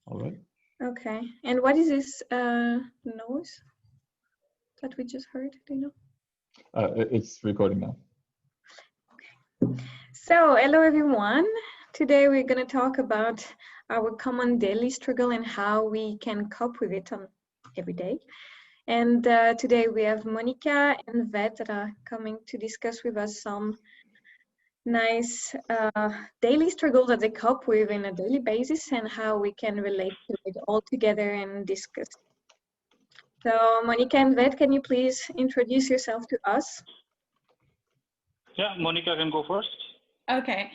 All right. Okay. And what is this noise that we just heard? Do you know? It's recording now. So, hello everyone. Today we're going to talk about our common daily struggle and how we can cope with it on every day. And today we have Monica and Vet that are coming to discuss with us some nice daily struggles that they cope with in a daily basis and how we can relate to it all together and discuss. So, Monica and Vet, can you please introduce yourself to us? Yeah, Monica can go first. Okay.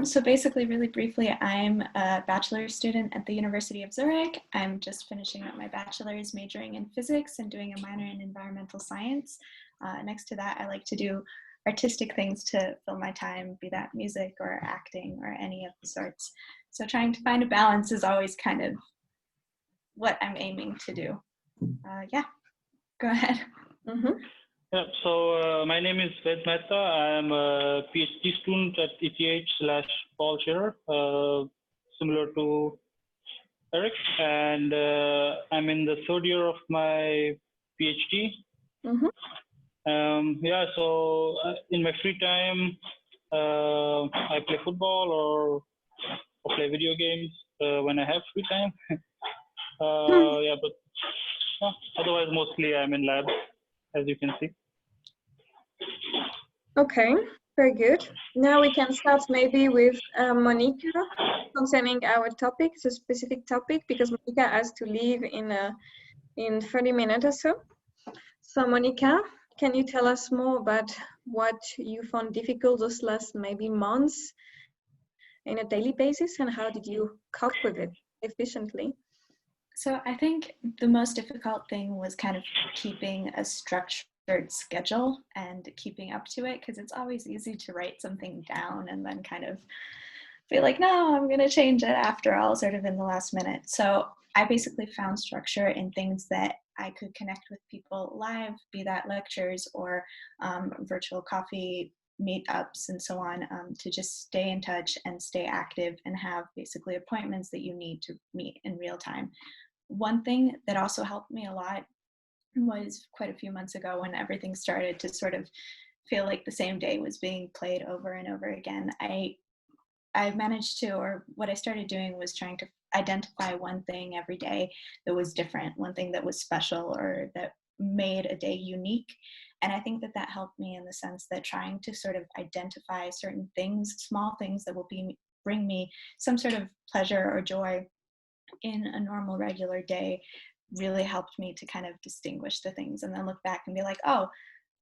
So basically, really briefly, I'm a bachelor's student at the University of Zurich. I'm just finishing up my bachelor's, majoring in physics and doing a minor in environmental science. Next to that, I like to do artistic things to fill my time, be that music or acting or any of the sorts. So trying to find a balance is always kind of what I'm aiming to do. Yeah, go ahead. Mm-hmm. Yeah, so my name is Ved Mehta. I'm a PhD student at ETH/Paul Scherrer, similar to Eric, and I'm in the third year of my PhD. Mm-hmm. Yeah, so in my free time, I play football or play video games when I have free time. Yeah, but otherwise, mostly I'm in lab, as you can see. Okay, very good. Now we can start maybe with Monica concerning our topic, it's a specific topic, because Monica has to leave in 30 minutes or so. So Monica, can you tell us more about what you found difficult those last maybe months in a daily basis, and how did you cope with it efficiently? So I think the most difficult thing was kind of keeping a structured schedule and keeping up to it, because it's always easy to write something down and then kind of feel like, no, I'm going to change it after all, sort of in the last minute. So I basically found structure in things that I could connect with people live, be that lectures or virtual coffee meetups and so on, to just stay in touch and stay active and have basically appointments that you need to meet in real time. One thing that also helped me a lot was quite a few months ago when everything started to sort of feel like the same day was being played over and over again. I managed to, or what I started doing was trying to identify one thing every day that was different, one thing that was special or that made a day unique. And I think that that helped me in the sense that trying to sort of identify certain things, small things that will bring me some sort of pleasure or joy in a normal regular day really helped me to kind of distinguish the things and then look back and be like, oh,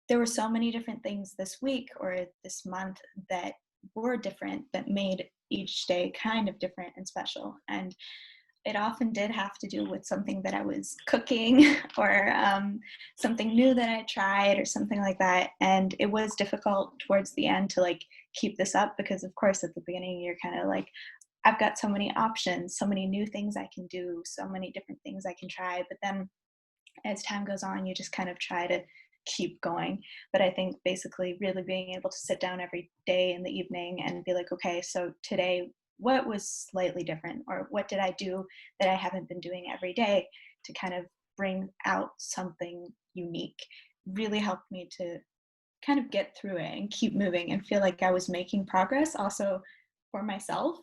there were so many different things this week or this month that were different, that made each day kind of different and special. And it often did have to do with something that I was cooking or something new that I tried or something like that. And it was difficult towards the end to like keep this up because of course at the beginning you're kind of like, I've got so many options, so many new things I can do, so many different things I can try. But then as time goes on, you just kind of try to keep going. But I think basically really being able to sit down every day in the evening and be like, okay, so today, what was slightly different? Or what did I do that I haven't been doing every day to kind of bring out something unique really helped me to kind of get through it and keep moving and feel like I was making progress also for myself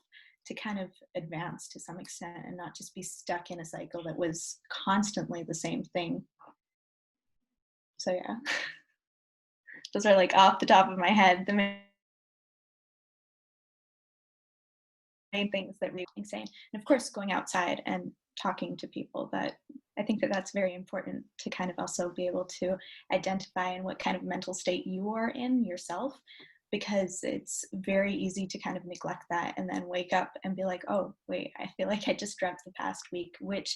to kind of advance to some extent and not just be stuck in a cycle that was constantly the same thing. So yeah, those are like off the top of my head, the main things that really insane. And of course, going outside and talking to people, that I think that that's very important to kind of also be able to identify in what kind of mental state you are in yourself, because it's very easy to kind of neglect that and then wake up and be like, oh, wait, I feel like I just dreamt the past week, which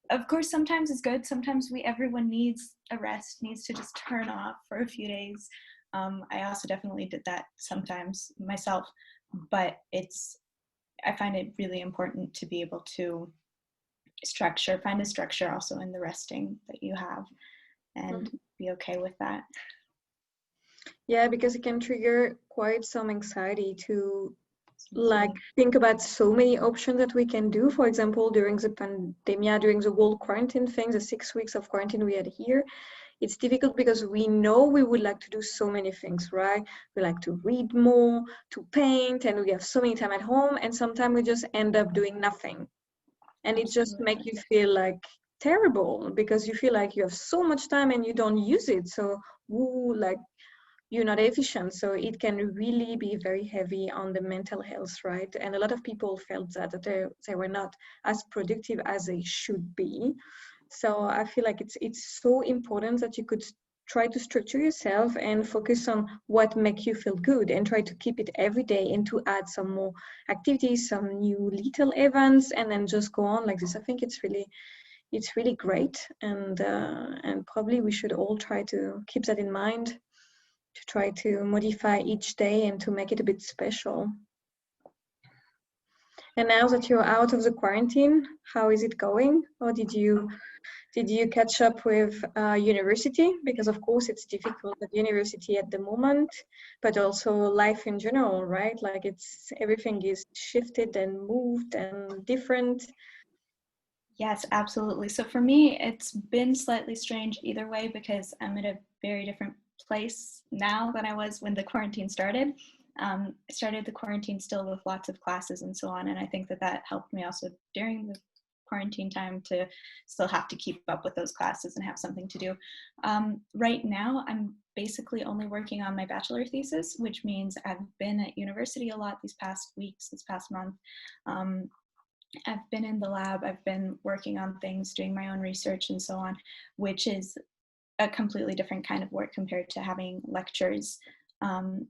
of course sometimes is good. Sometimes everyone needs a rest, needs to just turn off for a few days. I also definitely did that sometimes myself, but I find it really important to be able to find a structure also in the resting that you have and be okay with that. Yeah, because it can trigger quite some anxiety to like think about so many options that we can do. For example, during the pandemic, during the whole quarantine thing, the 6 weeks of quarantine we had here, it's difficult because we know we would like to do so many things, right? We like to read more, to paint, and we have so many time at home, and sometimes we just end up doing nothing. And it just makes you feel like terrible because you feel like you have so much time and you don't use it. So like you're not efficient. So it can really be very heavy on the mental health, right? And a lot of people felt that they were not as productive as they should be. So I feel like it's so important that you could try to structure yourself and focus on what makes you feel good and try to keep it every day and to add some more activities, some new little events, and then just go on like this. I think it's really great, and probably we should all try to keep that in mind, to try to modify each day and to make it a bit special. And now that you're out of the quarantine, how is it going? Or did you catch up with university? Because of course it's difficult at university at the moment, but also life in general, right? Like everything is shifted and moved and different. Yes, absolutely. So for me, it's been slightly strange either way because I'm at a very different place now than I was when the quarantine started. I started the quarantine still with lots of classes and so on, and I think that helped me also during the quarantine time to still have to keep up with those classes and have something to do. Right now, I'm basically only working on my bachelor thesis, which means I've been at university a lot these past weeks, this past month. I've been in the lab, I've been working on things, doing my own research and so on, which is a completely different kind of work compared to having lectures,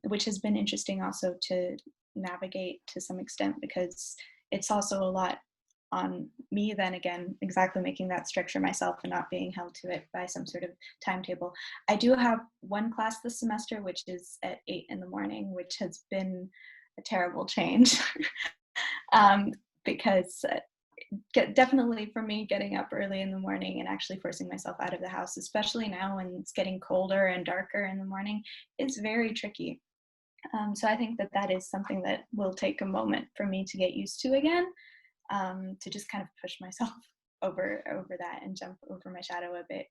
which has been interesting also to navigate to some extent because it's also a lot on me then again, exactly making that structure myself and not being held to it by some sort of timetable. I do have one class this semester, which is at 8 in the morning, which has been a terrible change. Because definitely for me, getting up early in the morning and actually forcing myself out of the house, especially now when it's getting colder and darker in the morning, is very tricky. So I think that is something that will take a moment for me to get used to again, to just kind of push myself over that and jump over my shadow a bit.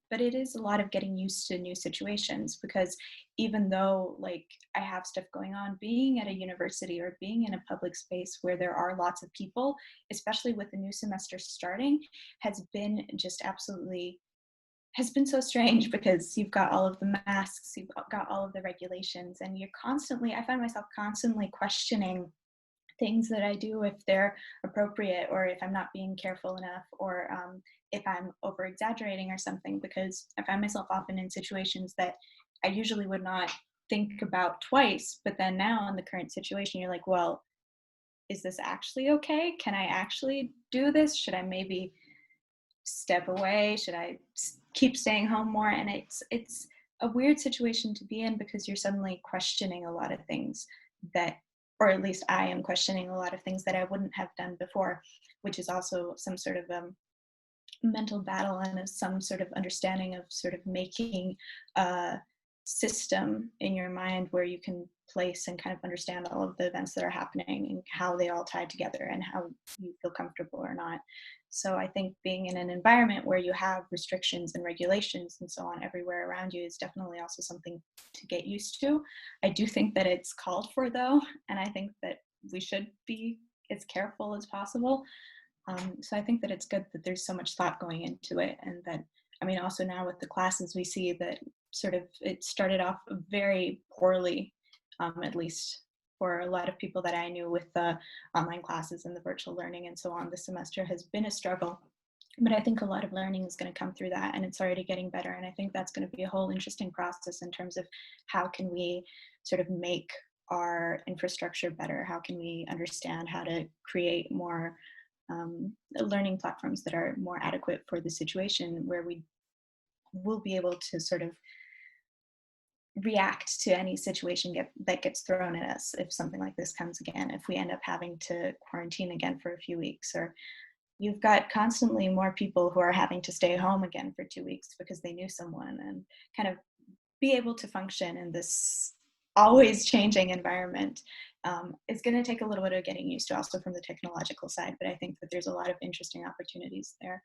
But it is a lot of getting used to new situations because even though like I have stuff going on, being at a university or being in a public space where there are lots of people, especially with the new semester starting, has been so strange because you've got all of the masks, you've got all of the regulations, and I find myself constantly questioning things that I do, if they're appropriate or if I'm not being careful enough, or if I'm over exaggerating or something, because I find myself often in situations that I usually would not think about twice, but then now in the current situation, you're like, well, is this actually okay? Can I actually do this? Should I maybe step away? Should I keep staying home more? And it's a weird situation to be in because you're suddenly questioning a lot of things that, or at least I am questioning a lot of things that I wouldn't have done before, which is also some sort of mental battle and some sort of understanding of sort of making a system in your mind where you can place and kind of understand all of the events that are happening and how they all tie together and how you feel comfortable or not. So I think being in an environment where you have restrictions and regulations and so on everywhere around you is definitely also something to get used to. I do think that it's called for though, and I think that we should be as careful as possible. So I think that it's good that there's so much thought going into it, and that, I mean, also now with the classes, we see that sort of it started off very poorly, at least for a lot of people that I knew with the online classes and the virtual learning and so on. This semester has been a struggle, but I think a lot of learning is going to come through that, and it's already getting better. And I think that's going to be a whole interesting process in terms of how can we sort of make our infrastructure better? How can we understand how to create more learning platforms that are more adequate for the situation, where we will be able to sort of react to any situation that gets thrown at us if something like this comes again, if we end up having to quarantine again for a few weeks, or you've got constantly more people who are having to stay home again for 2 weeks because they knew someone, and kind of be able to function in this always changing environment. It's going to take a little bit of getting used to also from the technological side, but I think that there's a lot of interesting opportunities there.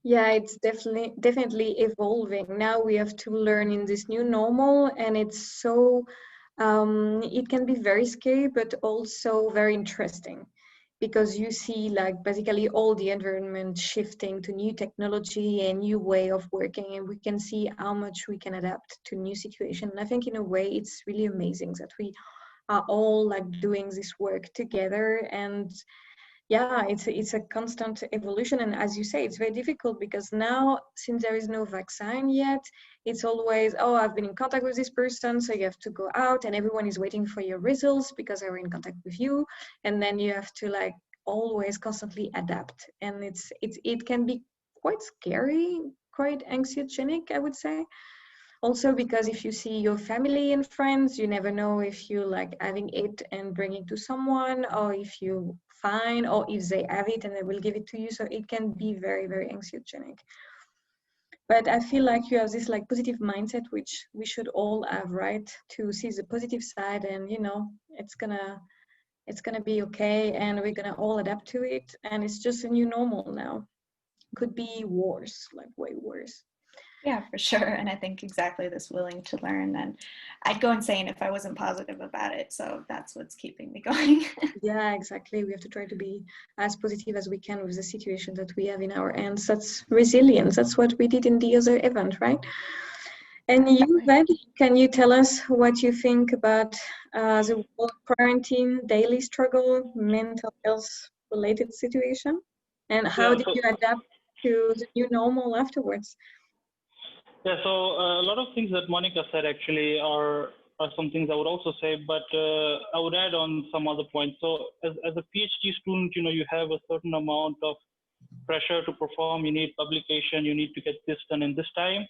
Yeah, it's definitely evolving. Now we have to learn in this new normal, and it's so it can be very scary, but also very interesting, because you see like basically all the environment shifting to new technology and new way of working, and we can see how much we can adapt to new situation. And I think in a way it's really amazing that we are all like doing this work together. And yeah, it's a constant evolution. And as you say, it's very difficult because now, since there is no vaccine yet, it's always, oh, I've been in contact with this person, so you have to go out, and everyone is waiting for your results because they were in contact with you. And then you have to like always constantly adapt, and it can be quite scary, quite anxiogenic, I would say. Also because if you see your family and friends, you never know if you like having it and bringing to someone, or if you fine, or if they have it and they will give it to you. So it can be very, very anxiogenic. But I feel like you have this like positive mindset, which we should all have, right? To see the positive side, and it's gonna be okay, and we're gonna all adapt to it, and it's just a new normal now. Could be worse, like way worse. Yeah, for sure. And I think exactly this willing to learn. And I'd go insane if I wasn't positive about it. So that's what's keeping me going. Yeah, exactly. We have to try to be as positive as we can with the situation that we have in our hands. That's resilience. That's what we did in the other event, right? And you, Ved, can you tell us what you think about the whole quarantine, daily struggle, mental health related situation? And how did you adapt to the new normal afterwards? Yeah, so a lot of things that Monica said actually are some things I would also say, but I would add on some other points. So as a PhD student, you have a certain amount of pressure to perform. You need publication. You need to get this done in this time,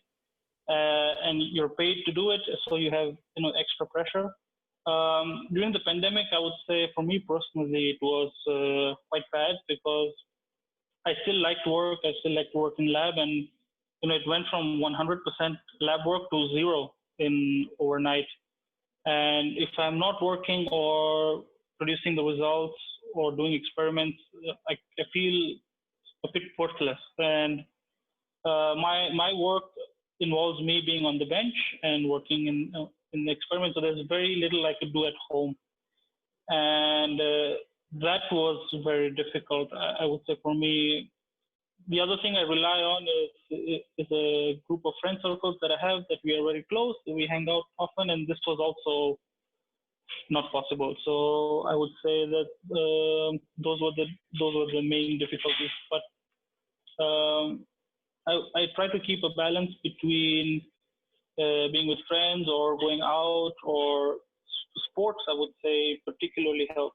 and you're paid to do it. So you have extra pressure. During the pandemic, I would say for me personally, it was quite bad because I still like to work. I still like to work in lab, and it went from 100% lab work to zero in overnight. And if I'm not working or producing the results or doing experiments, I feel a bit worthless. And my work involves me being on the bench and working in the experiment. So there's very little I could do at home, and that was very difficult. I would say for me. The other thing I rely on is a group of friend circles that I have that we are very close. We hang out often, and this was also not possible. So I would say that those were the main difficulties. But I try to keep a balance between being with friends or going out, or sports. I would say particularly help.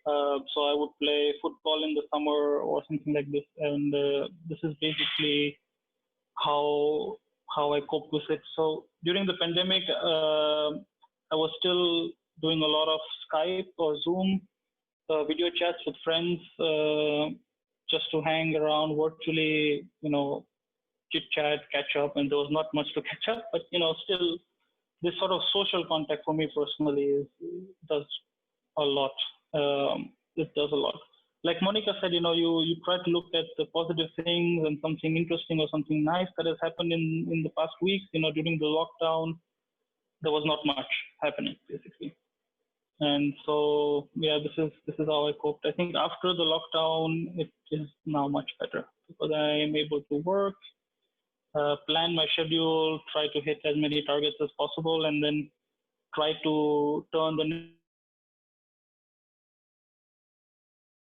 So I would play football in the summer or something like this, and this is basically how I cope with it. So during the pandemic, I was still doing a lot of Skype or Zoom video chats with friends, just to hang around virtually, chit chat, catch up, and there was not much to catch up, but still this sort of social contact for me personally does a lot. It does a lot. Like Monica said, you try to look at the positive things and something interesting or something nice that has happened in the past weeks. During the lockdown, there was not much happening basically. And so yeah, this is how I coped. I think after the lockdown, it is now much better because I am able to work, plan my schedule, try to hit as many targets as possible, and then try to turn the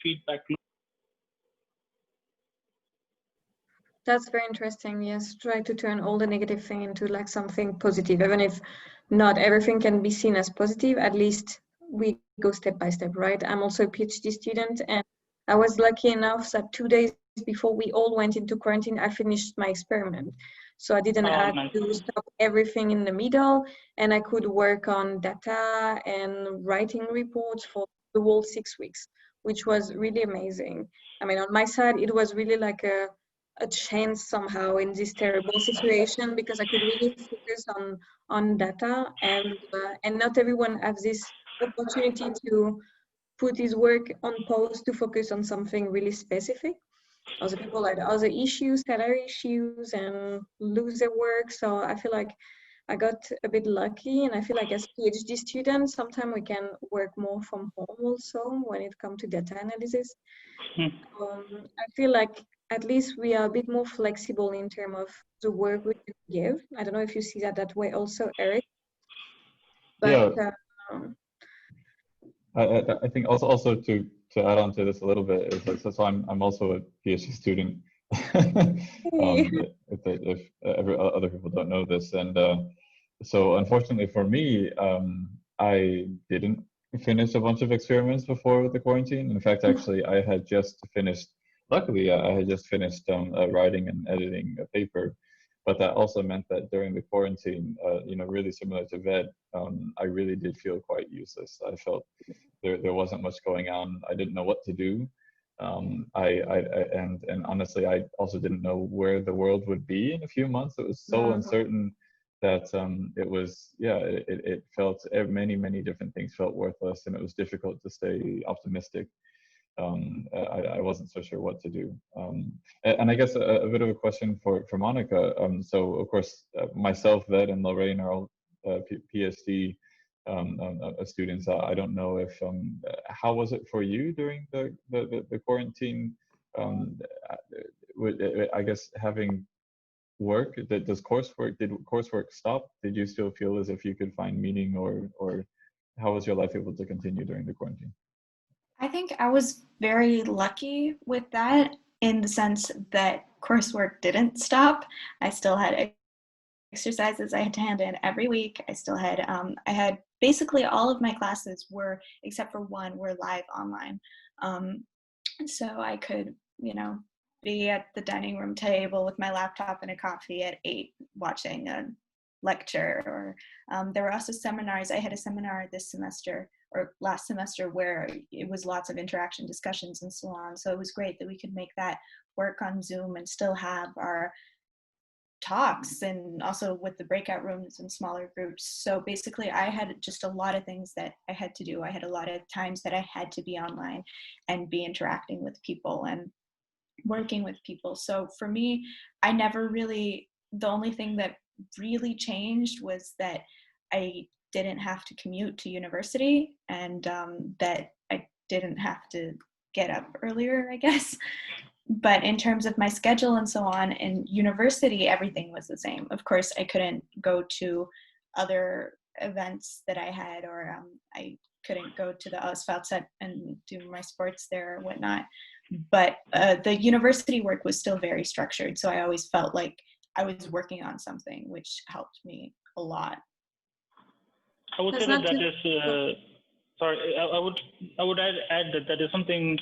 feedback loop. That's very interesting. Yes, try to turn all the negative thing into like something positive, even if not everything can be seen as positive. At least we go step by step, right? I'm also a PhD student, and I was lucky enough that 2 days before we all went into quarantine, I finished my experiment. So I didn't have to stop everything in the middle, and I could work on data and writing reports for the whole 6 weeks, which was really amazing. I mean, on my side, it was really like a a chance somehow in this terrible situation, because I could really focus on data, and not everyone has this opportunity to put his work on pause to focus on something really specific. Other people had other issues, salary issues, and lose their work. So I feel like I got a bit lucky, and I feel like as PhD students, sometimes we can work more from home also when it comes to data analysis. I feel like at least we are a bit more flexible in terms of the work we can give. I don't know if you see that way also, Eric. But Yeah, I think also to add on to this a little bit is that, so I'm also a PhD student. If other people don't know this, and so unfortunately for me, I didn't finish a bunch of experiments before the quarantine. In fact, actually, I had just finished. Luckily, I had just finished writing and editing a paper, but that also meant that during the quarantine, really similar to Ved, I really did feel quite useless. I felt there wasn't much going on. I didn't know what to do. And honestly, I also didn't know where the world would be in a few months. It was so uncertain that it felt many different things felt worthless, and it was difficult to stay optimistic. I wasn't so sure what to do. And I guess a bit of a question for Monica. So of course, myself, Ved, and Lorraine are all PhD students. I don't know if how was it for you during the quarantine? I guess having work, did coursework stop? Did you still feel as if you could find meaning, or how was your life able to continue during the quarantine? I think I was very lucky with that, in the sense that coursework didn't stop. I still had exercises I had to hand in every week. I still had, I had basically all of my classes were, except for one, were live online. So I could, be at the dining room table with my laptop and a coffee at 8 watching a lecture. Or there were also seminars. I had a seminar this semester or last semester where it was lots of interaction, discussions, and so on. So it was great that we could make that work on Zoom and still have our talks, and also with the breakout rooms and smaller groups. So basically I had just a lot of things that I had to do. I had a lot of times that I had to be online and be interacting with people and working with people. So for me, I never really, the only thing that really changed was that I didn't have to commute to university, and that I didn't have to get up earlier, I guess. But in terms of my schedule and so on, in university, everything was the same. Of course, I couldn't go to other events that I had, or I couldn't go to the Ausfallset and do my sports there or whatnot. But the university work was still very structured. So I always felt like I was working on something, which helped me a lot. I would say that is, sorry, I would add that is something,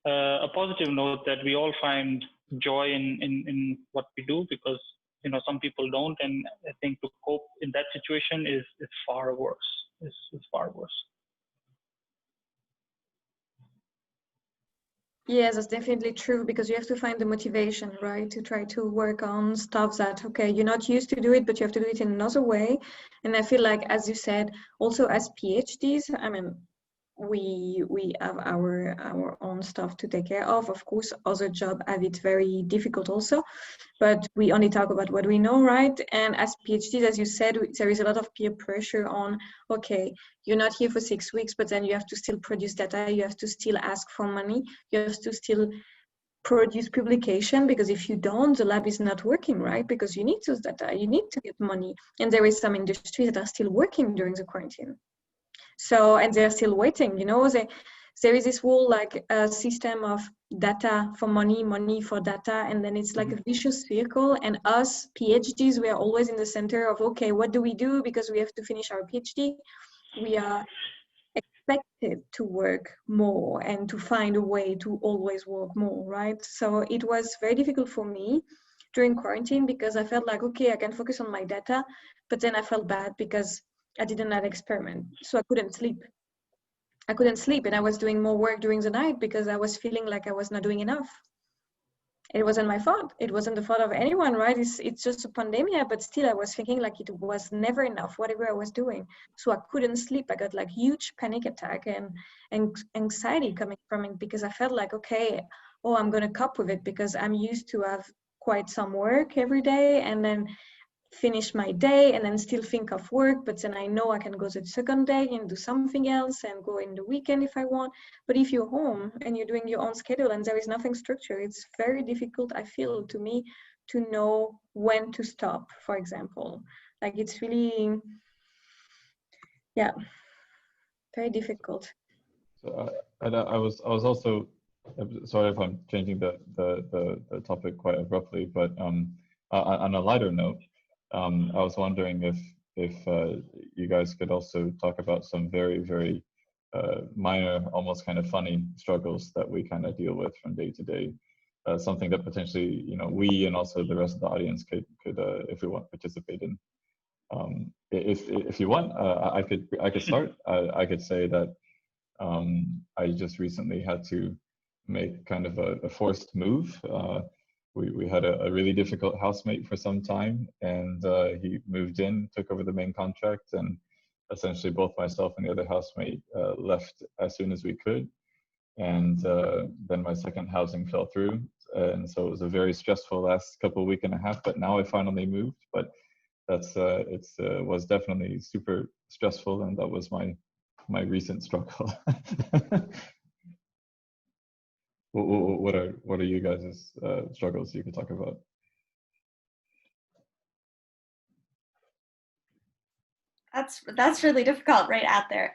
a positive note, that we all find joy in what we do, because some people don't, and I think to cope in that situation is far worse. Is far worse. Yes, that's definitely true, because you have to find the motivation, right, to try to work on stuff that, okay, you're not used to do it, but you have to do it in another way. And I feel like, as you said, also as PhDs, I mean, we have our own stuff to take care of. Of course, other jobs have it very difficult also, but we only talk about what we know, right? And as PhDs, as you said, there is a lot of peer pressure on, okay, you're not here for 6 weeks, but then you have to still produce data, you have to still ask for money, you have to still produce publication, because if you don't, the lab is not working, right? Because you need those data, you need to get money. And there is some industries that are still working during the quarantine. So, and they're still waiting, there is this whole system of data for money, money for data, and then it's like a vicious circle. And us PhDs, we are always in the center of, okay, what do we do? Because we have to finish our PhD. We are expected to work more and to find a way to always work more, right? So it was very difficult for me during quarantine, because I felt like, okay, I can focus on my data, but then I felt bad because I didn't have experiment, so I couldn't sleep. And I was doing more work during the night because I was feeling like I was not doing enough. It wasn't my fault. It wasn't the fault of anyone, right? It's just a pandemic, but still I was thinking like it was never enough, whatever I was doing. So I couldn't sleep. I got like huge panic attack and anxiety coming from it because I felt like, okay, oh, I'm gonna cope with it because I'm used to have quite some work every day and then finish my day and then still think of work, but then I know I can go to the second day and do something else and go in the weekend if I want. But if you're home and you're doing your own schedule and there is nothing structured, it's very difficult, I feel, to me to know when to stop, for example. Like it's really, yeah, very difficult. So I was also, sorry if I'm changing the topic quite abruptly, but on a lighter note, I was wondering if you guys could also talk about some very minor, almost kind of funny struggles that we kind of deal with from day to day. Something that potentially, you know, we and also the rest of the audience could if we want, participate in. If you want, I could start. I could say that I just recently had to make kind of a forced move. We had a really difficult housemate for some time, and he moved in, took over the main contract, and essentially both myself and the other housemate left as soon as we could. And then my second housing fell through, and so it was a very stressful last week and a half. But now I finally moved. But that's was definitely super stressful, and that was my recent struggle. What are you guys' struggles you could talk about? That's really difficult right out there.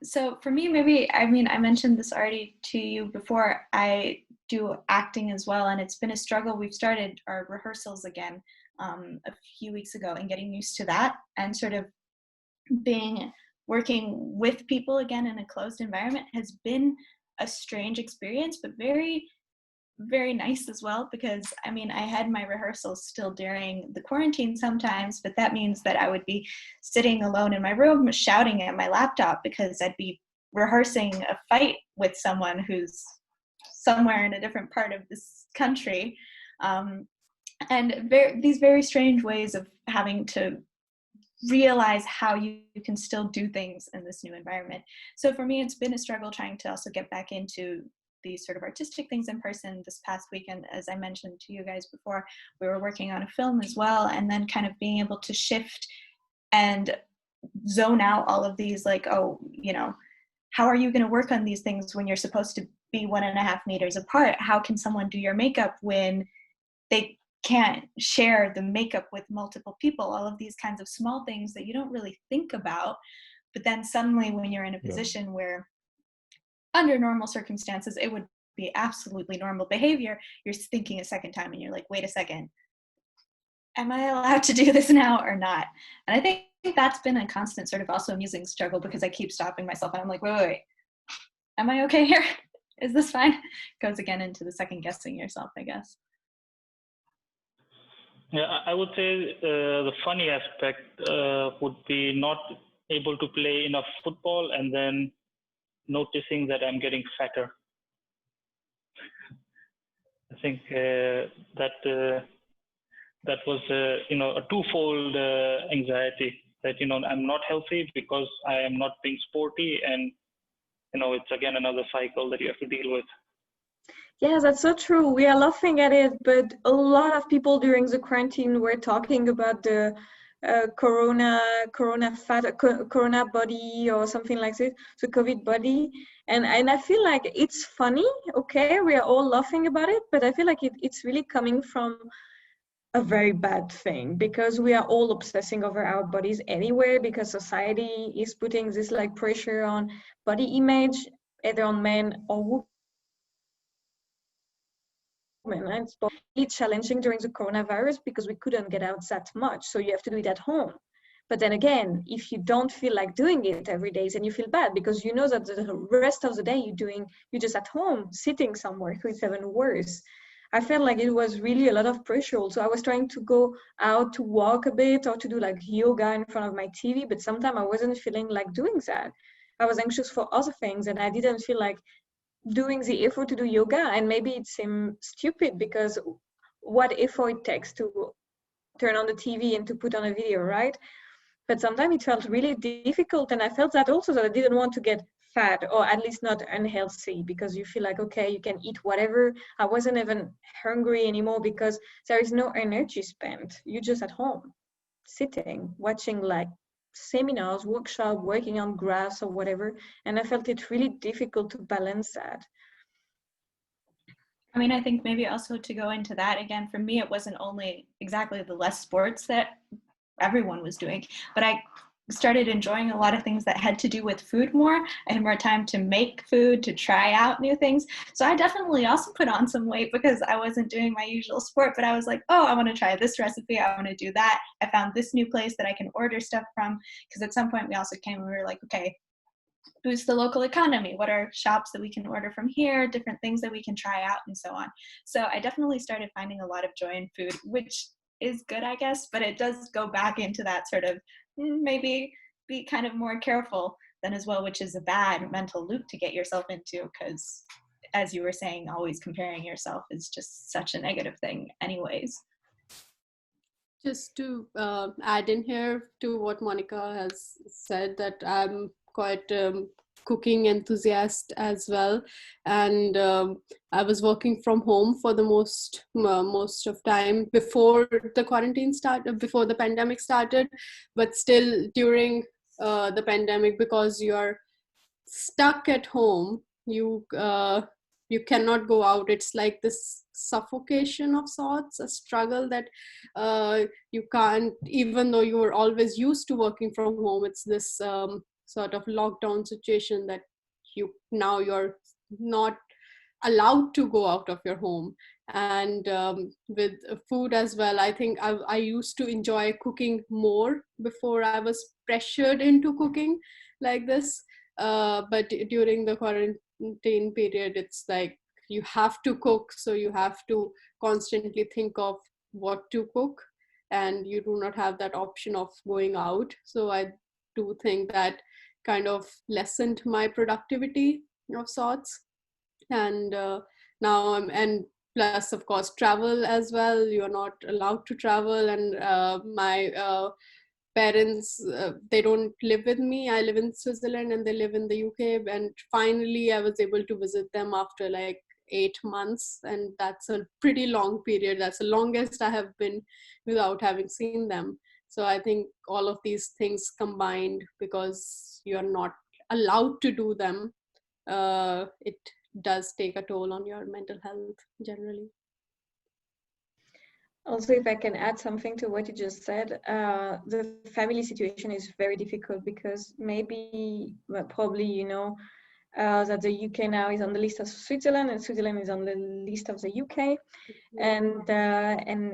So for me, maybe, I mean, I mentioned this already to you before. I do acting as well, and it's been a struggle. We've started our rehearsals again a few weeks ago, and getting used to that, and sort of working with people again in a closed environment has been a strange experience, but very, very nice as well, because I mean, I had my rehearsals still during the quarantine sometimes, but that means that I would be sitting alone in my room shouting at my laptop because I'd be rehearsing a fight with someone who's somewhere in a different part of this country. And these very strange ways of having to realize how you can still do things in this new environment. So for me, it's been a struggle trying to also get back into these sort of artistic things in person. This past weekend, as I mentioned to you guys before, we were working on a film as well, and then kind of being able to shift and zone out all of these, like, oh, you know, how are you going to work on these things when you're supposed to be 1.5 meters apart? How can someone do your makeup when they can't share the makeup with multiple people? All of these kinds of small things that you don't really think about, but then suddenly when you're in a position where under normal circumstances it would be absolutely normal behavior, you're thinking a second time and you're like, wait a second, am I allowed to do this now or not? And I think that's been a constant sort of also amusing struggle, because I keep stopping myself and I'm like, wait, am I okay here? Is this fine? Goes again into the second guessing yourself, I guess. Yeah, I would say the funny aspect would be not able to play enough football and then noticing that I'm getting fatter. I think that was a twofold anxiety, that I'm not healthy because I am not being sporty, and it's again another cycle that you have to deal with. Yeah, that's so true. We are laughing at it, but a lot of people during the quarantine were talking about the corona body or something like this, the COVID body. And I feel like it's funny, okay, we are all laughing about it, but I feel like it's really coming from a very bad thing, because we are all obsessing over our bodies anyway, because society is putting this like pressure on body image, either on men or women. And it's really challenging during the coronavirus because we couldn't get out that much, so you have to do it at home. But then again, if you don't feel like doing it every day, then you feel bad, because you know that the rest of the day you're just at home sitting somewhere, so it's even worse. I felt like it was really a lot of pressure. So I was trying to go out to walk a bit or to do like yoga in front of my TV, but sometimes I wasn't feeling like doing that. I was anxious for other things, and I didn't feel like doing the effort to do yoga, and maybe it seems stupid because what effort it takes to turn on the TV and to put on a video, right? But sometimes it felt really difficult, and I felt that also, that I didn't want to get fat, or at least not unhealthy, because you feel like, okay, you can eat whatever. I wasn't even hungry anymore because there is no energy spent. You're just at home sitting watching like seminars, workshop, working on graphs or whatever, and I felt it really difficult to balance that. I mean, I think maybe also to go into that again, for me, it wasn't only exactly the less sports that everyone was doing, but I started enjoying a lot of things that had to do with food more. I had more time to make food, to try out new things. So I definitely also put on some weight because I wasn't doing my usual sport, but I was like, oh, I want to try this recipe. I want to do that. I found this new place that I can order stuff from. Because at some point we also came and we were like, okay, boost the local economy. What are shops that we can order from here, different things that we can try out, and so on. So I definitely started finding a lot of joy in food, which is good, I guess, but it does go back into that sort of maybe be kind of more careful then as well, which is a bad mental loop to get yourself into, because as you were saying, always comparing yourself is just such a negative thing anyways. Just to add in here to what Monica has said, that I'm quite cooking enthusiast as well, and I was working from home for the most of time before the quarantine started, before the pandemic started, but still during the pandemic, because you're stuck at home, you cannot go out. It's like this suffocation of sorts, a struggle that you can't, even though you were always used to working from home, it's this sort of lockdown situation that you're not allowed to go out of your home. And with food as well, I think I used to enjoy cooking more before I was pressured into cooking like this, but during the quarantine period, it's like you have to cook, so you have to constantly think of what to cook, and you do not have that option of going out. So I do think that kind of lessened my productivity of sorts. And now and plus of course travel as well, you're not allowed to travel, and my parents, they don't live with me. I live in Switzerland and they live in the UK, and finally I was able to visit them after like 8 months, and that's a pretty long period. That's the longest I have been without having seen them. So I think all of these things combined, because you're not allowed to do them, it does take a toll on your mental health generally. Also, if I can add something to what you just said, the family situation is very difficult because maybe, well, probably, you know, that the UK now is on the list of Switzerland, and Switzerland is on the list of the UK, and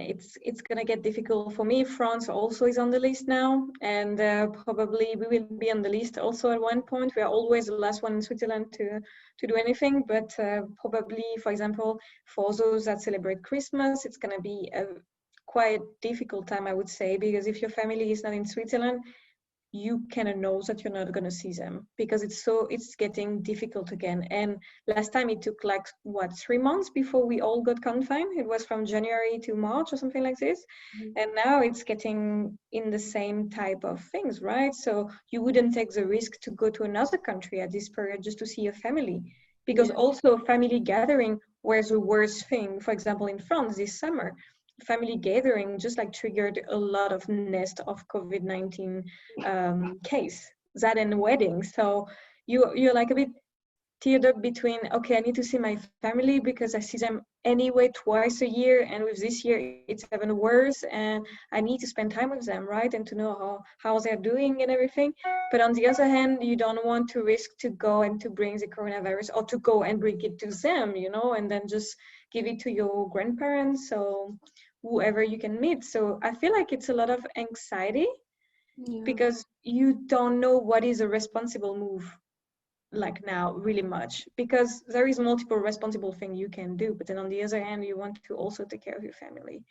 it's gonna get difficult for me. France also is on the list now, and probably we will be on the list also at one point. We are always the last one in Switzerland to do anything, but probably, for example, for those that celebrate Christmas, it's gonna be a quite difficult time, I would say, because if your family is not in Switzerland, you kind of know that you're not going to see them, because it's getting difficult again. And last time it took like 3 months before we all got confined. It was from January to March or something like this. And now it's getting in the same type of things, right? So you wouldn't take the risk to go to another country at this period just to see your family, because also family gathering was the worst thing. For example, in France this summer, family gathering just like triggered a lot of nest of COVID-19 case, that and weddings. So you're like a bit teared up between, okay, I need to see my family because I see them anyway twice a year, and with this year it's even worse, and I need to spend time with them, right? And to know how they're doing and everything. But on the other hand, you don't want to risk to go and to bring the coronavirus, or to go and bring it to them, you know, and then just give it to your grandparents or whoever you can meet. So I feel like it's a lot of anxiety because you don't know what is a responsible move like now really much, because there is multiple responsible thing you can do, but then on the other hand you want to also take care of your family,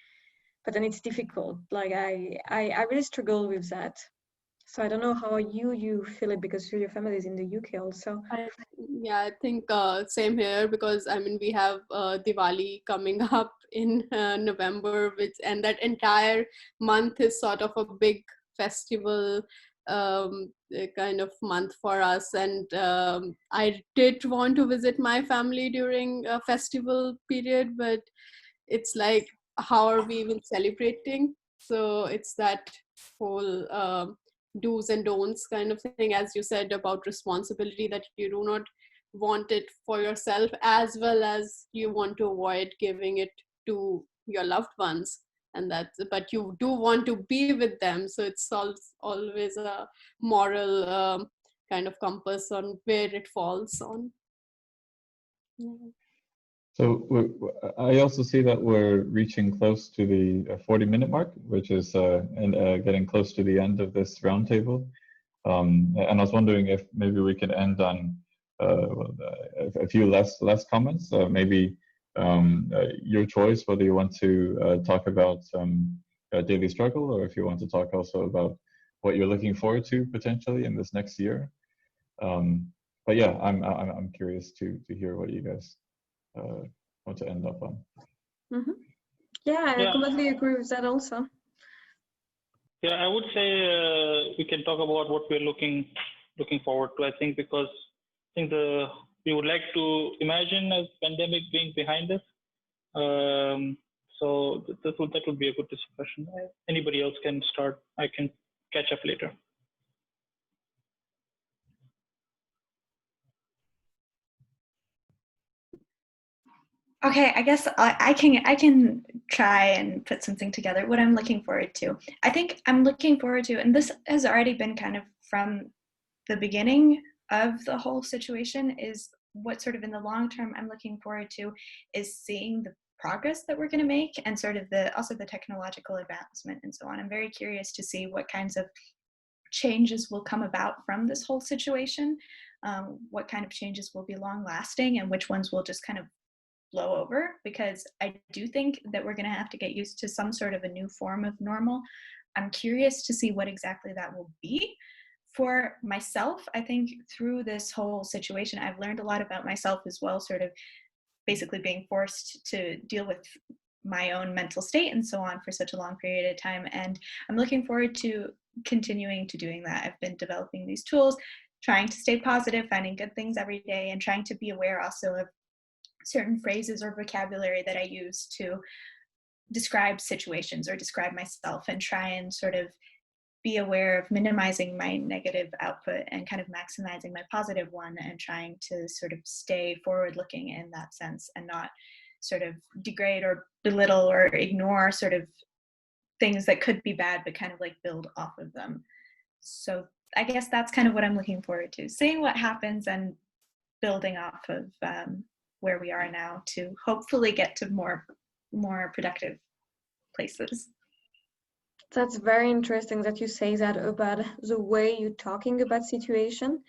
but then it's difficult. Like I really struggle with that So I don't know how you feel it, because your family is in the UK also. I think same here, because I mean we have Diwali coming up in November, and that entire month is sort of a big festival kind of month for us. And I did want to visit my family during a festival period, but it's like, how are we even celebrating? So it's that whole do's and don'ts kind of thing, as you said, about responsibility, that you do not want it for yourself, as well as you want to avoid giving it to your loved ones, and that, but you do want to be with them. So it's always a moral kind of compass on where it falls on. Yeah. So I also see that we're reaching close to the 40-minute mark, which is getting close to the end of this roundtable. And I was wondering if maybe we could end on a few less comments. Maybe your choice, whether you want to talk about daily struggle, or if you want to talk also about what you're looking forward to potentially in this next year. But yeah, I'm curious to hear what you guys want to end up on. Mm-hmm. Yeah, I completely agree with that also. Yeah, I would say we can talk about what we're looking forward to. I think because we would like to imagine a pandemic being behind us. So that would be a good discussion. Anybody else can start. I can catch up later. Okay, I guess I can try and put something together. What I'm looking forward to, I think I'm looking forward to, and this has already been kind of from the beginning of the whole situation, is what sort of in the long term I'm looking forward to is seeing the progress that we're going to make, and sort of also the technological advancement and so on. I'm very curious to see what kinds of changes will come about from this whole situation, what kind of changes will be long lasting, and which ones will just kind of blow over, because I do think that we're going to have to get used to some sort of a new form of normal. I'm curious to see what exactly that will be. For myself, I think through this whole situation, I've learned a lot about myself as well, sort of basically being forced to deal with my own mental state and so on for such a long period of time. And I'm looking forward to continuing to doing that. I've been developing these tools, trying to stay positive, finding good things every day, and trying to be aware also of certain phrases or vocabulary that I use to describe situations or describe myself, and try and sort of be aware of minimizing my negative output and kind of maximizing my positive one, and trying to sort of stay forward looking in that sense, and not sort of degrade or belittle or ignore sort of things that could be bad, but kind of like build off of them. So I guess that's kind of what I'm looking forward to, seeing what happens and building off of where we are now to hopefully get to more productive places. That's very interesting that you say that about the way you're talking about situation,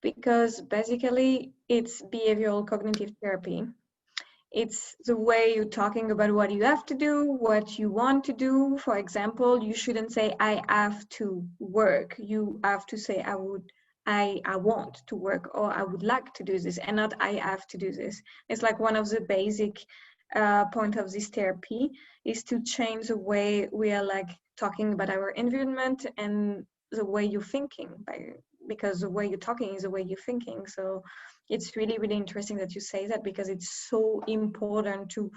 because basically it's behavioral cognitive therapy. It's the way you're talking about what you have to do, what you want to do. For example, you shouldn't say I have to work. You have to say I want to work, or I would like to do this, and not I have to do this. It's like one of the basic point of this therapy is to change the way we are like talking about our environment and the way you're thinking, because the way you're talking is the way you're thinking. So it's really, really interesting that you say that, because it's so important to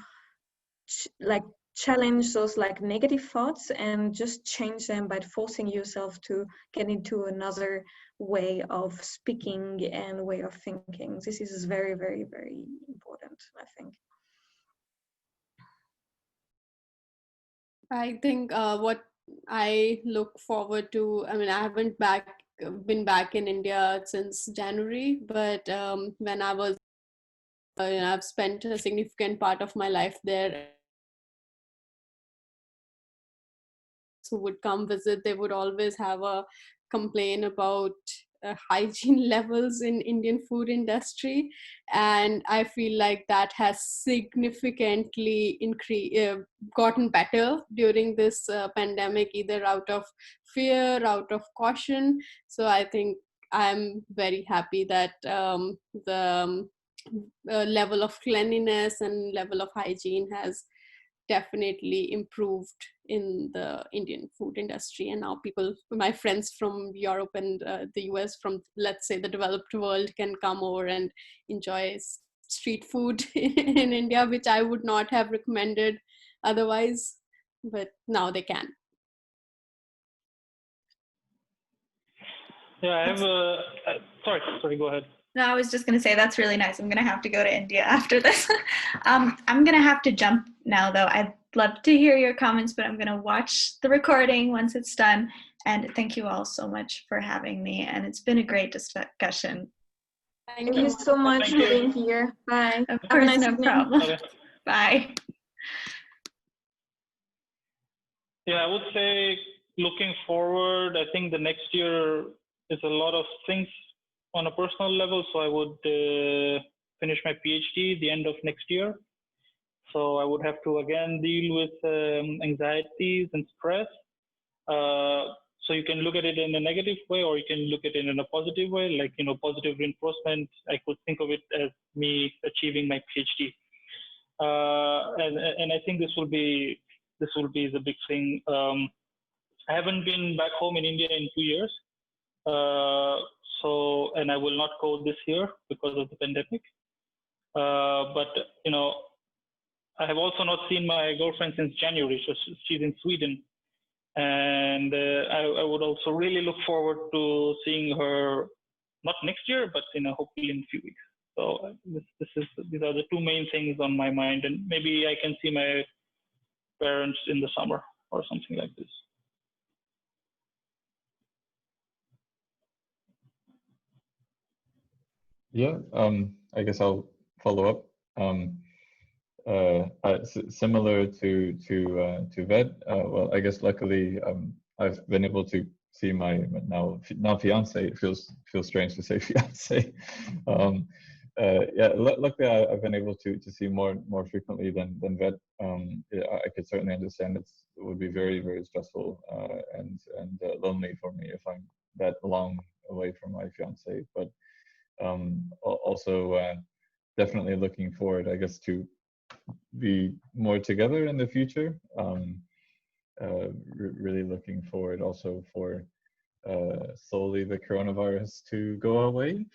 challenge those like negative thoughts and just change them by forcing yourself to get into another way of speaking and way of thinking. This is very, very, very important, I think. I think what I look forward to, I mean, I haven't been back in India since January, but when I was, I've spent a significant part of my life there. Who would come visit, they would always have a complaint about hygiene levels in Indian food industry, and I feel like that has significantly gotten better during this pandemic, either out of fear, out of caution. So I think I'm very happy that the level of cleanliness and level of hygiene has definitely improved in the Indian food industry. And now people, my friends from Europe and the US, from let's say the developed world, can come over and enjoy street food in India, which I would not have recommended otherwise, but now they can. Yeah, I have sorry, go ahead. No, I was just going to say that's really nice. I'm going to have to go to India after this. I'm going to have to jump now, though. I'd love to hear your comments, but I'm going to watch the recording once it's done. And thank you all so much for having me. And it's been a great discussion. Thank you so much for being here. Bye. Of Have a course, nice no evening. problem. Okay. Bye. Yeah, I would say looking forward, I think the next year is a lot of things on a personal level. So I would finish my PhD the end of next year. So I would have to again deal with anxieties and stress. So you can look at it in a negative way, or you can look at it in a positive way, like, positive reinforcement. I could think of it as me achieving my PhD. And I think this will be the big thing. I haven't been back home in India in 2 years. And I will not go this year because of the pandemic. But I have also not seen my girlfriend since January. So she's in Sweden, and I would also really look forward to seeing her, not next year, but hopefully in a few weeks. So these are the two main things on my mind, and maybe I can see my parents in the summer or something like this. Yeah, I guess I'll follow up. Similar to Ved. Well, I guess luckily I've been able to see my now fiance. It feels strange to say fiance. Luckily I've been able to see more frequently than Ved. I could certainly understand it would be very, very stressful and lonely for me if I'm that long away from my fiance. But also definitely looking forward, I guess, to be more together in the future. Really looking forward also for slowly the coronavirus to go away,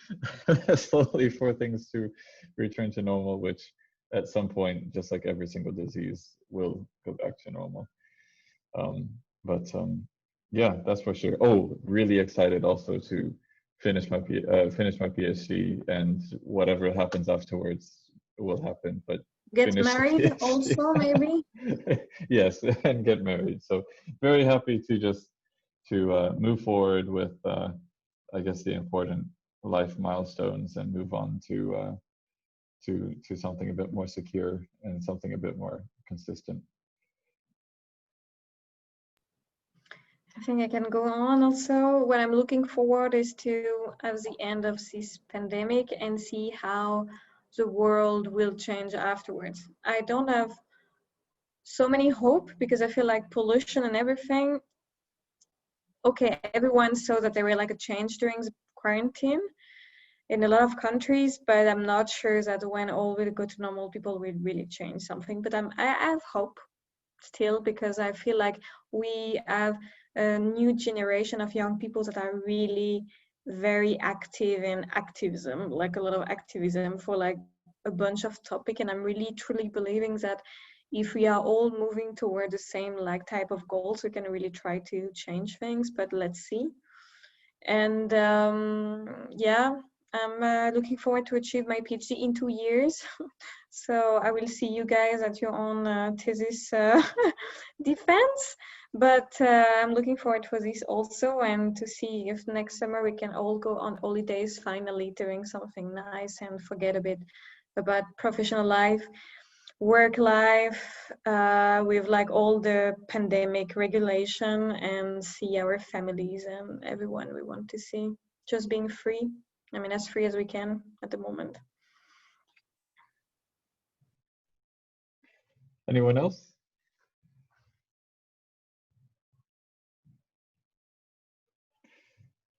slowly for things to return to normal, which at some point, just like every single disease, will go back to normal. Yeah, that's for sure. Oh, really excited also to finish my PhD, and whatever happens afterwards will happen. But get married also, maybe. Yes, and get married. So very happy to just move forward with I guess the important life milestones and move on to something a bit more secure and something a bit more consistent. I think I can go on also. What I'm looking forward is to have the end of this pandemic and see how the world will change afterwards. I don't have so many hope because I feel like pollution and everything. Okay, everyone saw that there were like a change during the quarantine in a lot of countries, but I'm not sure that when all will go to normal, people will really change something. But I have hope still, because I feel like we have a new generation of young people that are really very active in activism, like a lot of activism for like a bunch of topic. And I'm really truly believing that if we are all moving toward the same like type of goals, we can really try to change things, but let's see. And yeah, I'm looking forward to achieve my PhD in 2 years. So I will see you guys at your own thesis defense. But I'm looking forward for this also, and to see if next summer we can all go on holidays, finally doing something nice and forget a bit about professional life, work life, with like all the pandemic regulation, and see our families and everyone we want to see. just being free. I mean, as free as we can at the moment. Anyone else?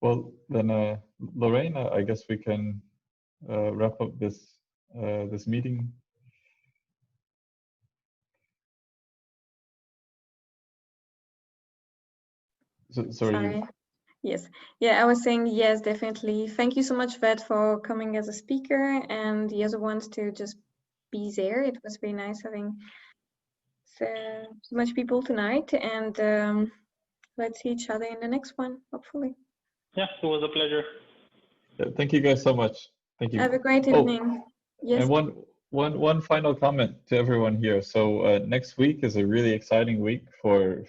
Well, then, Lorraine, I guess we can wrap up this this meeting. Sorry. Yes. Yeah, I was saying yes, definitely. Thank you so much, Ved, for coming as a speaker, and the other ones to just be there. It was very nice having so much people tonight, and let's see each other in the next one, hopefully. Yeah, it was a pleasure. Thank you guys so much. Thank you. Have a great evening. Yes. And one final comment to everyone here. So next week is a really exciting week for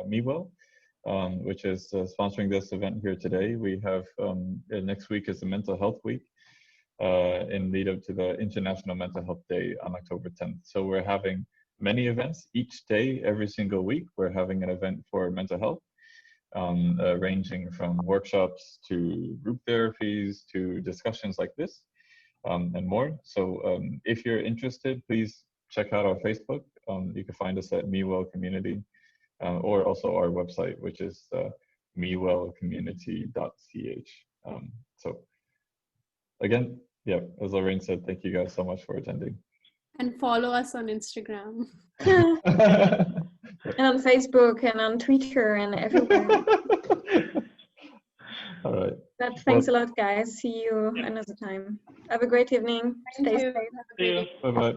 MeWell, which is sponsoring this event here today. We have next week is the Mental Health Week in lead up to the International Mental Health Day on October 10th. So we're having many events each day, every single week. We're having an event for mental health, ranging from workshops to group therapies to discussions like this. And more. So if you're interested, please check out our Facebook. You can find us at MeWell Community, or also our website, which is mewellcommunity.ch. So again, yeah, as Lorraine said, thank you guys so much for attending. And follow us on Instagram. And on Facebook and on Twitter and everywhere. All right. But thanks a lot, guys. See you another time. Have a great evening. Thank Stay you. safe. Have a great See you. evening. Bye-bye.